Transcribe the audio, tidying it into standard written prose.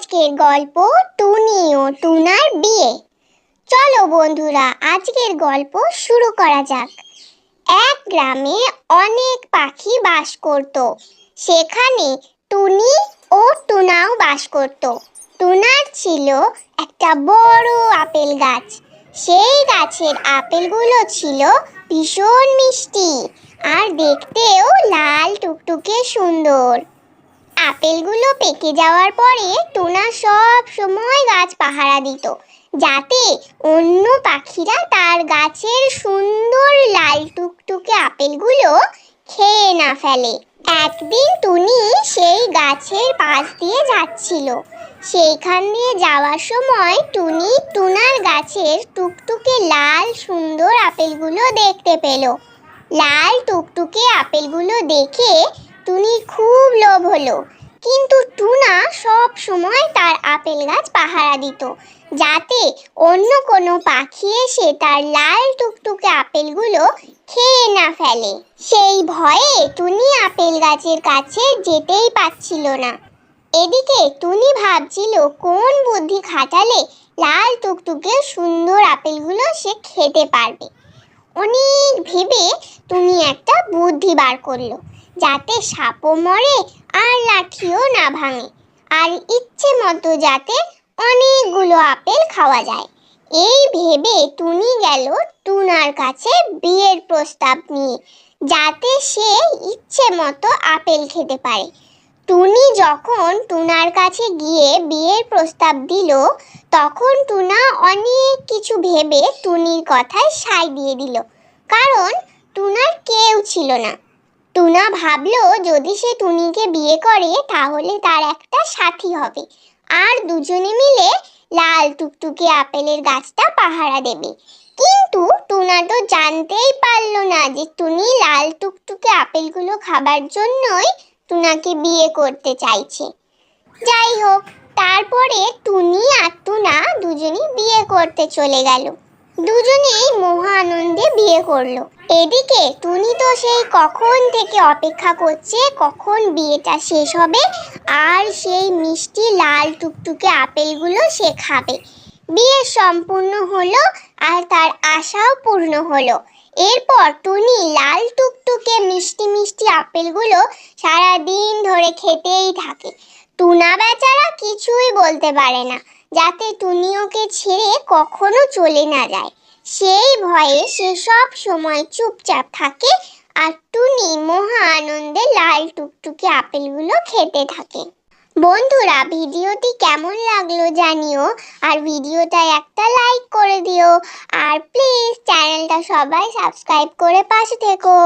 আজকের গল্প টুনি ও টুনার বিয়ে। চলো বন্ধুরা, আজকের গল্প শুরু করা যাক। এক গ্রামে অনেক পাখি বাস করত। সেখানে টুনি ও টুনাও বাস করত। টুনার ছিল একটা বড় আপেল গাছ। সেই গাছের আপেলগুলো ছিল ভীষণ মিষ্টি আর দেখতেও লাল টুকটুকে সুন্দর। আপেলগুলো পেকে যাওয়ার পরে টুনা সব সময় গাছ পাহারা দিত, যাতে অন্য পাখিরা তার গাছের সুন্দর লাল টুকটুকে আপেলগুলো খেয়ে না ফেলে। একদিন টুনি সেই গাছের পাশ দিয়ে যাচ্ছিল। সেইখান দিয়ে যাওয়ার সময় টুনি টুনার গাছের টুকটুকে লাল সুন্দর আপেলগুলো দেখতে পেল। লাল টুকটুকে আপেলগুলো দেখে টুনির খুব লোভ হলো, কিন্তু টুনা সব সময় তার আপেল গাছ পাহারা দিত, যাতে অন্য কোনো পাখি এসে তার লাল টুকটুকে আপেলগুলো খেয়ে না ফেলে। সেই ভয়ে টুনি আপেল গাছের কাছে যেতেই পারছিল না। এদিকে টুনি ভাবছিল কোন বুদ্ধি খাটালে লাল টুকটুকে সুন্দর আপেলগুলো সে খেতে পারবে। অনেক ভেবে টুনি একটা বুদ্ধি বার করলো, যাতে সাপও মরে আর লাঠিও না ভাঙে, আর ইচ্ছে মতো যাতে অনেকগুলো আপেল খাওয়া যায়। এই ভেবে টুনি গেল টুনার কাছে বিয়ের প্রস্তাব নিয়ে, যাতে সে ইচ্ছে মতো আপেল খেতে পারে। টুনি যখন টুনার কাছে গিয়ে বিয়ের প্রস্তাব দিল, তখন টুনা অনেক কিছু ভেবে টুনির কথায় সায় দিয়ে দিল, কারণ টুনার কেউ ছিল না। টুনা ভাবলো যদি সে টুনিকে বিয়ে করে তাহলে তার একটা সাথী হবে, আর দুজনে মিলে লাল টুকটুকে আপেলের গাছটা পাহারা দেবে। কিন্তু টুনা তো জানতেই পারলো না যে টুনি লাল টুকটুকে আপেলগুলো খাবার জন্যই টুনাকে বিয়ে করতে চাইছে। যাই হোক, তারপরে টুনি আর টুনা দুজনেই বিয়ে করতে চলে গেল। দুজনেই মহা আনন্দে বিয়ে করলো। এদিকে টুনি তো সেই কখন থেকে অপেক্ষা করছে কখন বিয়েটা শেষ হবে আর সেই মিষ্টি লাল টুকটুকে আপেলগুলো সে খাবে। বিয়ে সম্পূর্ণ হলো আর তার আশাও পূর্ণ হলো। এরপর টুনি লাল টুকটুকে মিষ্টি মিষ্টি আপেলগুলো সারা দিন ধরে খেতেই থাকে। টুনা বেচারা কিছুই বলতে পারে না, যাতে টুনি ওকে ছেড়ে কখনো চলে না যায়। সেই ভয়ে সে সব সময় চুপচাপ থাকে, আর টুনি মহা আনন্দে লাল টুকটুকে আপেলগুলো খেতে থাকে। বন্ধুরা, ভিডিওটি কেমন লাগলো জানিও, আর ভিডিওটা একটা লাইক করে দিও, আর প্লিজ চ্যানেলটা সবাই সাবস্ক্রাইব করে পাশে থেকো।